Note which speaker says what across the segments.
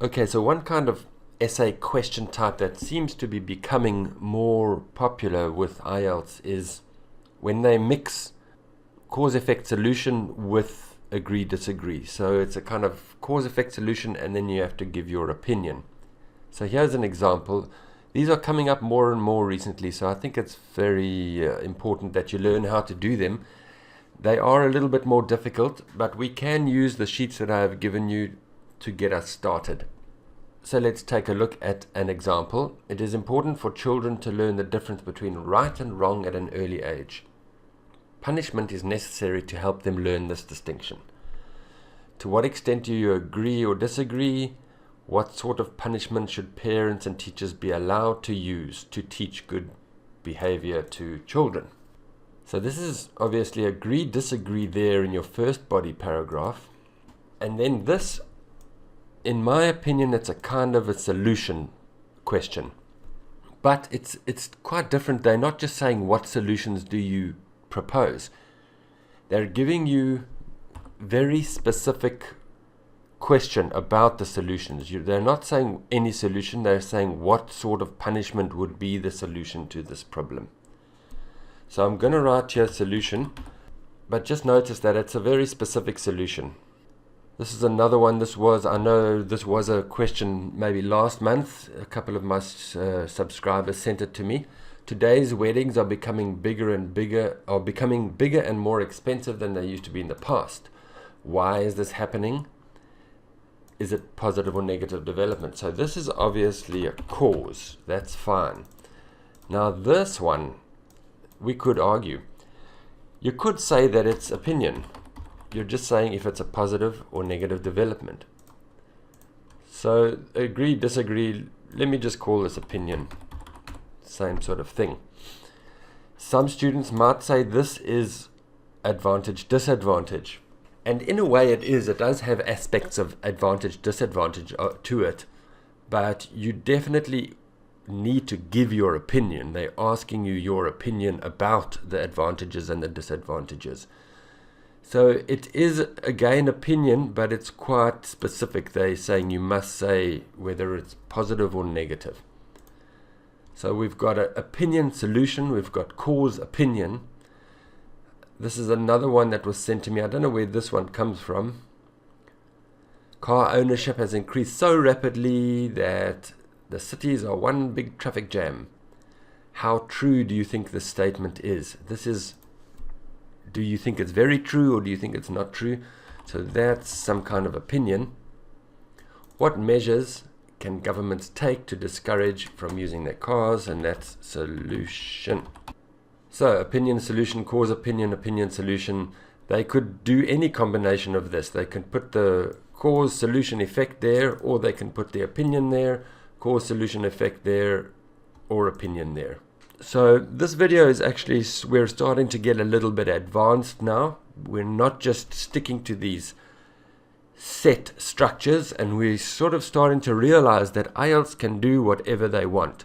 Speaker 1: Okay, so one kind of essay question type that seems to be becoming more popular with IELTS is when they mix cause-effect solution with agree-disagree. So it's a kind of cause-effect solution and then you have to give your opinion. So here's an example. These are coming up more and more recently, so I think it's very important that you learn how to do them. They are a little bit more difficult, but we can use the sheets that I have given you to get us started. So let's take a look at an example. It is important for children to learn the difference between right and wrong at an early age. Punishment is necessary to help them learn this distinction. To what extent do you agree or disagree? What sort of punishment should parents and teachers be allowed to use to teach good behavior to children? So this is obviously agree, disagree there in your first body paragraph. And then this, in my opinion, it's a kind of a solution question. But it's quite different. They're not just saying what solutions do you propose. They're giving you very specific question about the solutions. They're not saying any solution. They're saying what sort of punishment would be the solution to this problem. So I'm going to write here solution, but just notice that it's a very specific solution. This is another one. I know this was a question maybe last month. A couple of my subscribers sent it to me. Today's weddings are becoming bigger and more expensive than they used to be in the past. Why is this happening? Is it positive or negative development? So this is obviously a cause. That's fine. Now this one, we could argue. You could say that it's opinion. You're just saying if it's a positive or negative development. So agree, disagree, let me just call this opinion. Same sort of thing. Some students might say this is advantage, disadvantage. And in a way it is. It does have aspects of advantage, disadvantage to it. But you definitely need to give your opinion. They're asking you your opinion about the advantages and the disadvantages. So it is again opinion, but it's quite specific. They're saying you must say whether it's positive or negative. So we've got an opinion solution, we've got cause opinion. This is another one that was sent to me. I don't know where this one comes from. Car ownership has increased so rapidly that the cities are one big traffic jam. How true do you think this statement is? Do you think it's very true or do you think it's not true? So that's some kind of opinion. What measures can governments take to discourage from using their cars? And that's solution. So opinion, solution, cause, opinion, opinion, solution. They could do any combination of this. They can put the cause, solution, effect there, or they can put the opinion there, cause, solution, effect there, or opinion there. So this video is actually, we're starting to get a little bit advanced now. We're not just sticking to these set structures, and we're sort of starting to realize that IELTS can do whatever they want.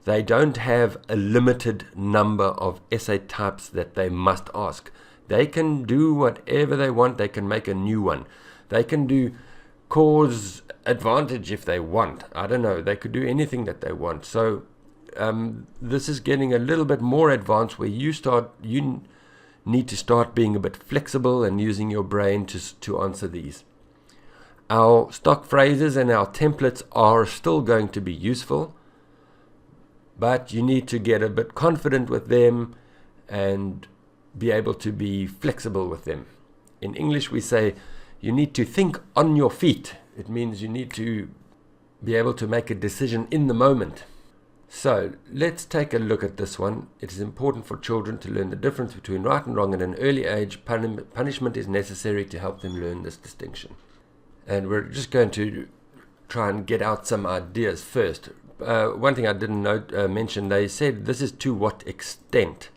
Speaker 1: They don't have a limited number of essay types that they must ask. They can do whatever they want. They can make a new one. They can do cause advantage if they want. I don't know. They could do anything that they want. So this is getting a little bit more advanced, where you need to start being a bit flexible and using your brain to answer these. Our stock phrases and our templates are still going to be useful, but you need to get a bit confident with them and be able to be flexible with them. In English we say you need to think on your feet. It means you need to be able to make a decision in the moment. So let's take a look at this one. It is important for children to learn the difference between right and wrong at an early age. Punishment is necessary to help them learn this distinction. And we're just going to try and get out some ideas first. One thing I didn't mention, they said this is to what extent.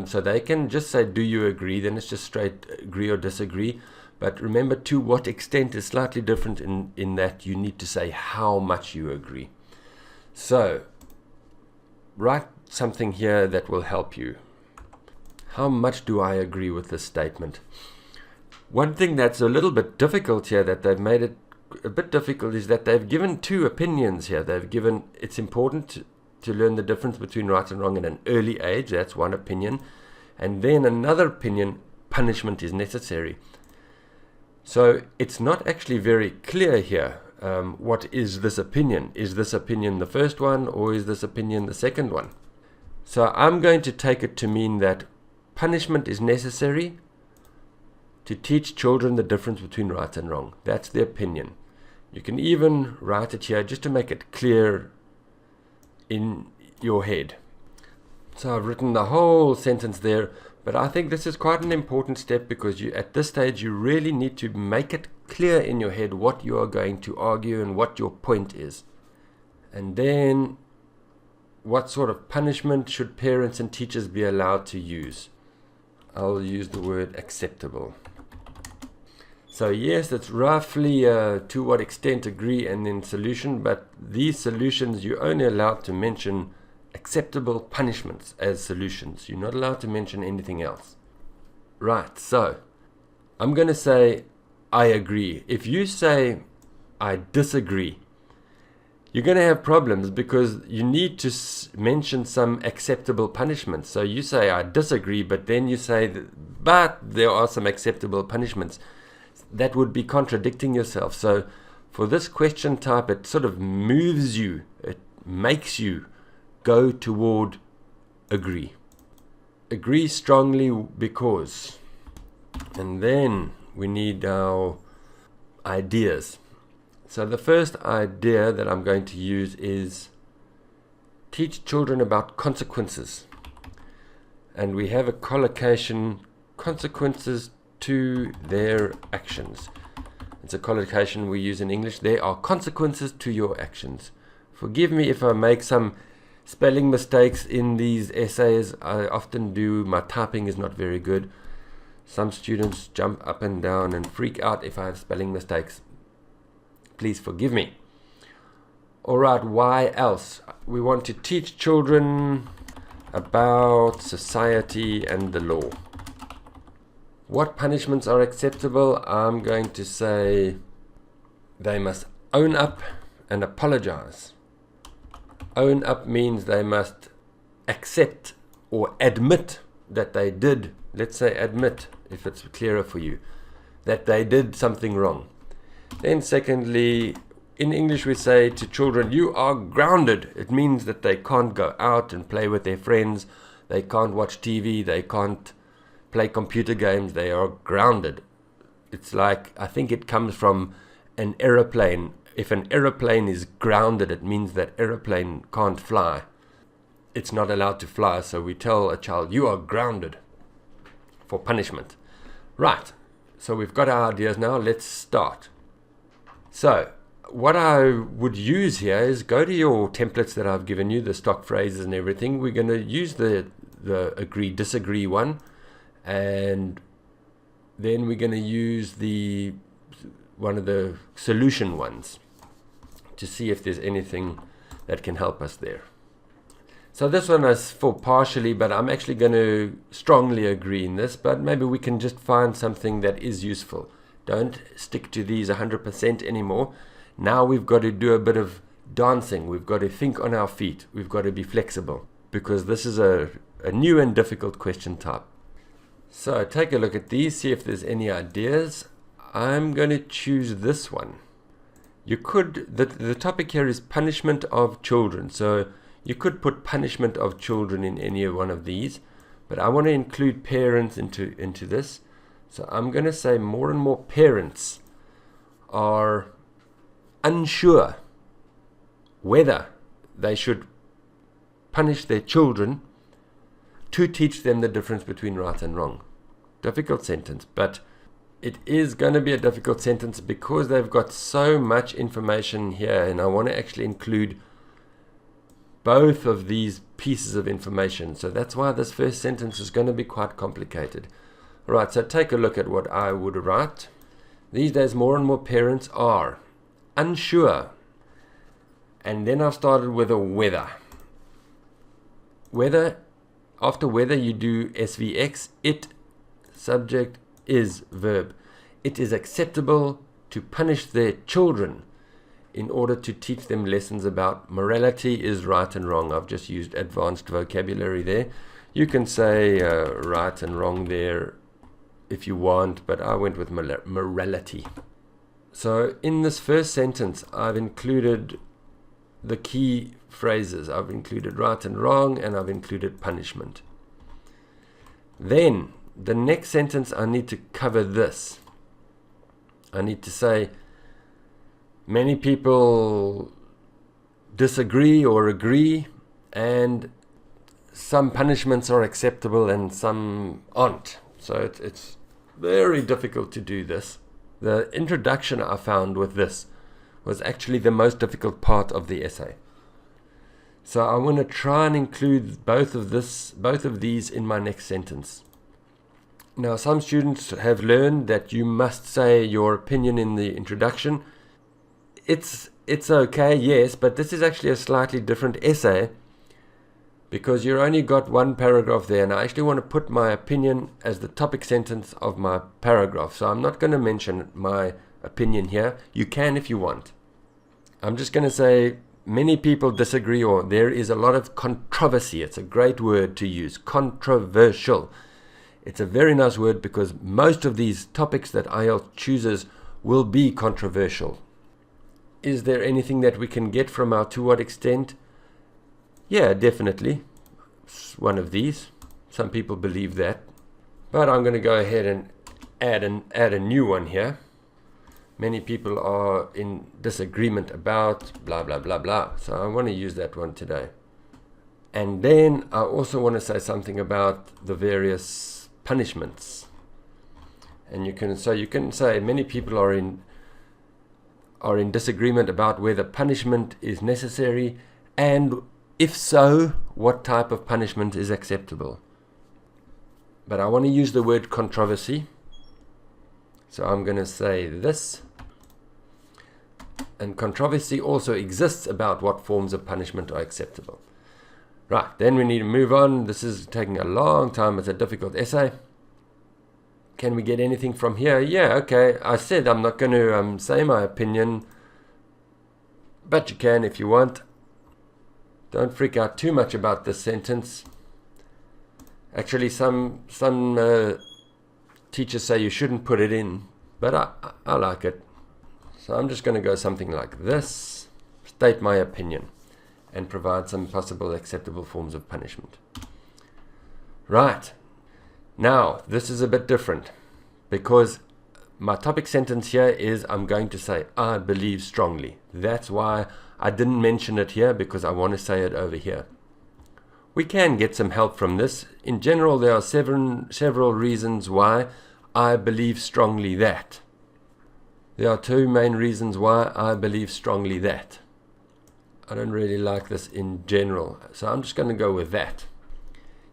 Speaker 1: So they can just say, do you agree? Then it's just straight agree or disagree. But remember, to what extent is slightly different in that you need to say how much you agree. So write something here that will help you. How much do I agree with this statement? One thing that's a little bit difficult here, that they've made it a bit difficult is that they've given two opinions here. They've given it's important to learn the difference between right and wrong at an early age. That's one opinion. And then another opinion, punishment is necessary. So it's not actually very clear here. What is this opinion? Is this opinion the first one, or is this opinion the second one? So I'm going to take it to mean that punishment is necessary to teach children the difference between right and wrong. That's the opinion. You can even write it here just to make it clear in your head. So I've written the whole sentence there, but I think this is quite an important step, because at this stage you really need to make it clear in your head what you are going to argue and what your point is. And then, what sort of punishment should parents and teachers be allowed to use? I'll use the word acceptable. So yes, it's roughly to what extent agree and then solution, but these solutions you're only allowed to mention acceptable punishments as solutions. You're not allowed to mention anything else. Right, so I'm going to say I agree. If you say I disagree, you're going to have problems, because you need to mention some acceptable punishments. So you say I disagree, but then you say but there are some acceptable punishments. That would be contradicting yourself. So for this question type, it sort of moves you, it makes you go toward agree. Agree strongly because. And then we need our ideas. So the first idea that I'm going to use is teach children about consequences. And we have a collocation, consequences to their actions. It's a collocation we use in English. There are consequences to your actions. Forgive me if I make some spelling mistakes in these essays. I often do. My typing is not very good. Some students jump up and down and freak out if I have spelling mistakes. Please forgive me. Alright, why else? We want to teach children about society and the law. What punishments are acceptable? I'm going to say they must own up and apologize. Own up means they must accept or admit that they did, let's say admit, if it's clearer for you, that they did something wrong. Then secondly, in English we say to children, you are grounded. It means that they can't go out and play with their friends, they can't watch TV, they can't play computer games, they are grounded. It's like, I think it comes from an aeroplane. If an aeroplane is grounded, it means that aeroplane can't fly. It's not allowed to fly, so we tell a child, you are grounded, for punishment. Right, so we've got our ideas now, let's start. So, what I would use here is go to your templates that I've given you, the stock phrases and everything. We're going to use the agree, disagree one, and then we're going to use one of the solution ones to see if there's anything that can help us there. So this one is for partially, but I'm actually going to strongly agree in this, but maybe we can just find something that is useful. Don't stick to these 100% anymore. Now we've got to do a bit of dancing. We've got to think on our feet. We've got to be flexible, because this is a new and difficult question type. So take a look at these, see if there's any ideas. I'm going to choose this one. You could, the topic here is punishment of children. So you could put punishment of children in any one of these, but I want to include parents into this. So I'm going to say more and more parents are unsure whether they should punish their children to teach them the difference between right and wrong. Difficult sentence, but it is going to be a difficult sentence because they've got so much information here, and I want to actually include both of these pieces of information. So that's why this first sentence is going to be quite complicated. Alright, so take a look at what I would write. These days more and more parents are unsure, and then I've started with a whether. Whether, after whether you do SVX, it, subject, is, verb. It is acceptable to punish their children in order to teach them lessons about morality is right and wrong. I've just used advanced vocabulary there. You can say right and wrong there if you want, but I went with morality. So in this first sentence, I've included the key phrases. I've included right and wrong, and I've included punishment. Then, the next sentence, I need to cover this. I need to say, many people disagree or agree, and some punishments are acceptable and some aren't. So it's very difficult to do this. The introduction I found with this was actually the most difficult part of the essay. So I want to try and include both of these in my next sentence. Now, some students have learned that you must say your opinion in the introduction. It's okay, yes, but this is actually a slightly different essay because you've only got one paragraph there, and I actually want to put my opinion as the topic sentence of my paragraph. So I'm not going to mention my opinion here. You can if you want. I'm just going to say many people disagree, or there is a lot of controversy. It's a great word to use, controversial. It's a very nice word because most of these topics that IELTS chooses will be controversial. Is there anything that we can get from our to what extent? Yeah, definitely. It's one of these. Some people believe that. But I'm going to go ahead and add a new one here. Many people are in disagreement about blah, blah, blah, blah. So I want to use that one today. And then I also want to say something about the various punishments. And you can say many people are in disagreement about whether punishment is necessary, and if so, what type of punishment is acceptable. But I want to use the word controversy. So I'm going to say this. And controversy also exists about what forms of punishment are acceptable. Right, then we need to move on. This is taking a long time. It's a difficult essay. Can we get anything from here? Yeah, okay. I said I'm not going to say my opinion, but you can if you want. Don't freak out too much about this sentence. Actually, some teachers say you shouldn't put it in, but I like it. So I'm just going to go something like this. State my opinion and provide some possible acceptable forms of punishment. Right. Now, this is a bit different because my topic sentence here is I'm going to say, I believe strongly. That's why I didn't mention it here, because I want to say it over here. We can get some help from this. In general, there are several reasons why I believe strongly that. There are two main reasons why I believe strongly that. I don't really like this in general, so I'm just going to go with that.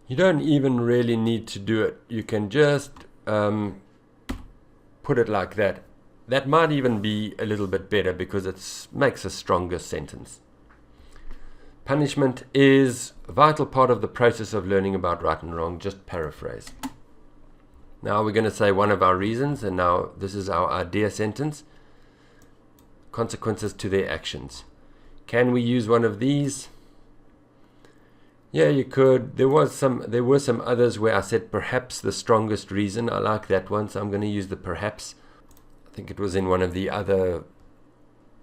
Speaker 1: You don't even really need to do it. You can just put it like that. That might even be a little bit better because it makes a stronger sentence. Punishment is a vital part of the process of learning about right and wrong. Just paraphrase. Now we're going to say one of our reasons, and now this is our idea sentence. Consequences to their actions. Can we use one of these? Yeah, you could. There were some others where I said perhaps the strongest reason. I like that one, so I'm going to use the perhaps. I think it was in one of the other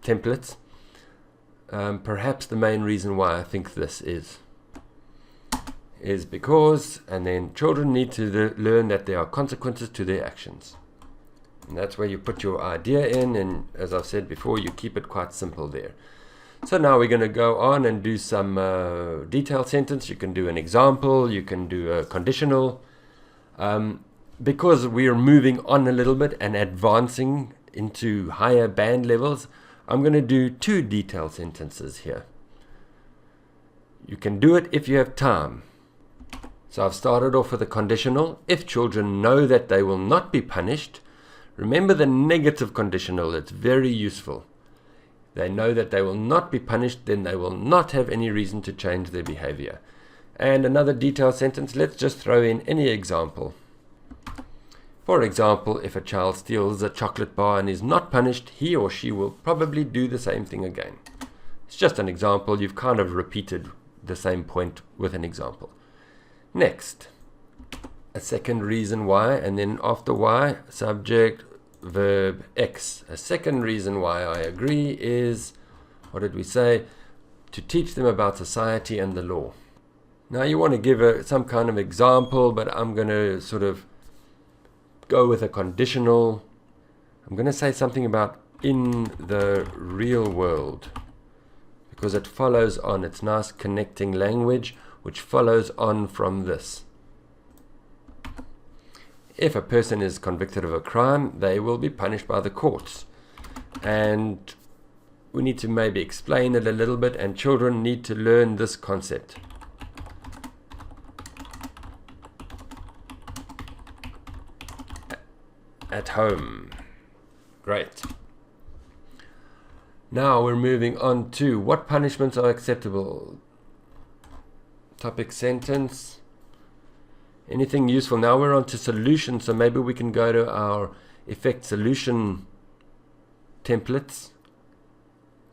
Speaker 1: templates. Perhaps the main reason why I think this is because, and then children need to learn that there are consequences to their actions. And that's where you put your idea in, and as I've said before, you keep it quite simple there. So now we're going to go on and do some detailed sentence. You can do an example, you can do a conditional. Because we're moving on a little bit and advancing into higher band levels, I'm going to do two detailed sentences here. You can do it if you have time. So I've started off with a conditional. If children know that they will not be punished, remember the negative conditional. It's very useful. They know that they will not be punished, then they will not have any reason to change their behavior. And another detailed sentence, let's just throw in any example. For example, if a child steals a chocolate bar and is not punished, he or she will probably do the same thing again. It's just an example. You've kind of repeated the same point with an example. Next, a second reason why, and then after why, subject, verb, X. A second reason why I agree is, what did we say? To teach them about society and the law. Now you want to give some kind of example, but I'm going to sort of go with a conditional. I'm going to say something about in the real world, because it follows on. It's nice connecting language which follows on from this. If a person is convicted of a crime, they will be punished by the courts. And we need to maybe explain it a little bit, and children need to learn this concept. At home. Great. Now we're moving on to what punishments are acceptable. Topic sentence. Anything useful? Now we're on to solutions, so maybe we can go to our effect solution templates.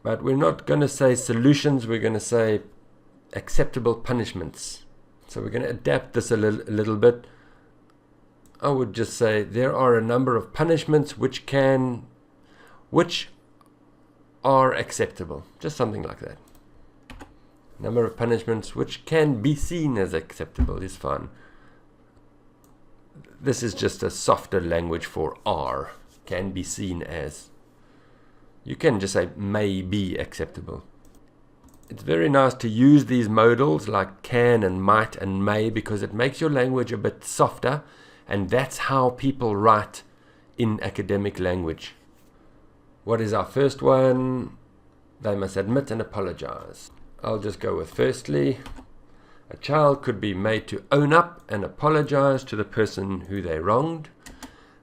Speaker 1: But we're not going to say solutions, we're going to say acceptable punishments. So we're going to adapt this a little bit. I would just say there are a number of punishments which are acceptable. Just something like that. Number of punishments which can be seen as acceptable is fine. This is just a softer language for are. Can be seen as. You can just say may be acceptable. It's very nice to use these modals like can and might and may, because it makes your language a bit softer. And that's how people write in academic language. What is our first one? They must admit and apologize. I'll just go with firstly. A child could be made to own up and apologize to the person who they wronged.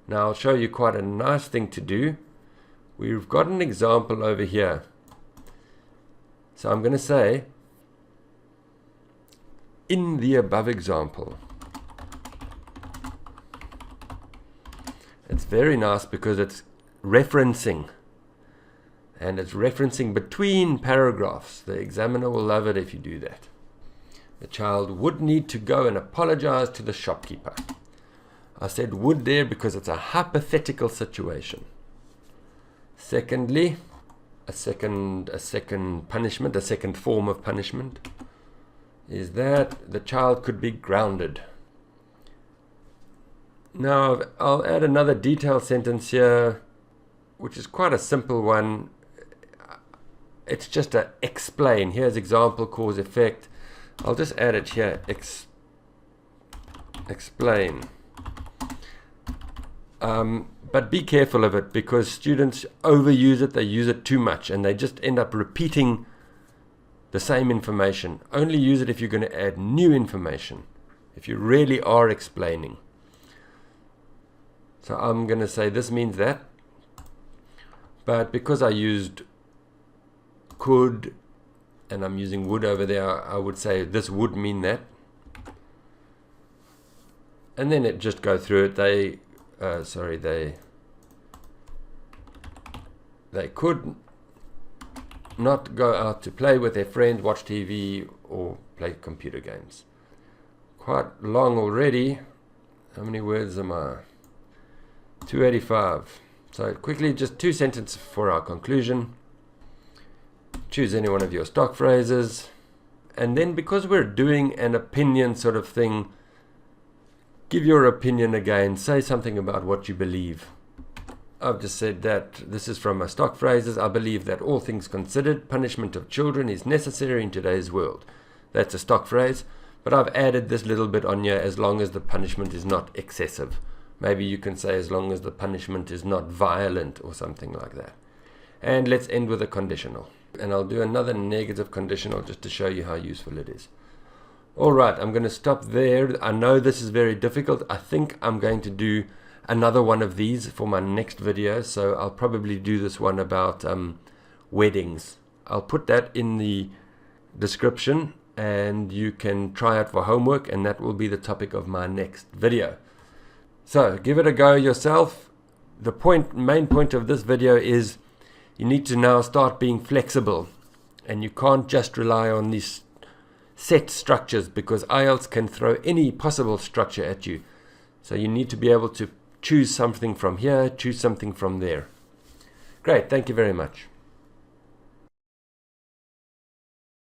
Speaker 1: Now I'll show you quite a nice thing to do. We've got an example over here. So I'm going to say, in the above example. It's very nice because it's referencing. And it's referencing between paragraphs. The examiner will love it if you do that. The child would need to go and apologize to the shopkeeper. I said would there because it's a hypothetical situation. Secondly, a second punishment, a second form of punishment is that the child could be grounded. Now I'll add another detailed sentence here, which is quite a simple one. It's just a explain. Here's example, cause, effect. I'll just add it here. Explain. But be careful of it, because students overuse it. They use it too much and they just end up repeating the same information. Only use it if you're going to add new information, if you really are explaining. So I'm going to say this means that, but because I used could and I'm using would over there, I would say this would mean that. And then it just go through it. They could not go out to play with their friends, watch TV, or play computer games. Quite long already. How many words am I? 285. So quickly, just two sentences for our conclusion. Choose any one of your stock phrases. And then, because we're doing an opinion sort of thing, give your opinion again. Say something about what you believe. I've just said that this is from my stock phrases. I believe that all things considered, punishment of children is necessary in today's world. That's a stock phrase. But I've added this little bit on here, as long as the punishment is not excessive. Maybe you can say as long as the punishment is not violent or something like that. And let's end with a conditional. And I'll do another negative conditional just to show you how useful it is. Alright, I'm going to stop there. I know this is very difficult. I think I'm going to do another one of these for my next video. So I'll probably do this one about weddings. I'll put that in the description and you can try it for homework, and that will be the topic of my next video. So give it a go yourself. The main point of this video is you need to now start being flexible, and you can't just rely on these set structures, because IELTS can throw any possible structure at you. So you need to be able to choose something from here, choose something from there. Great, thank you very much.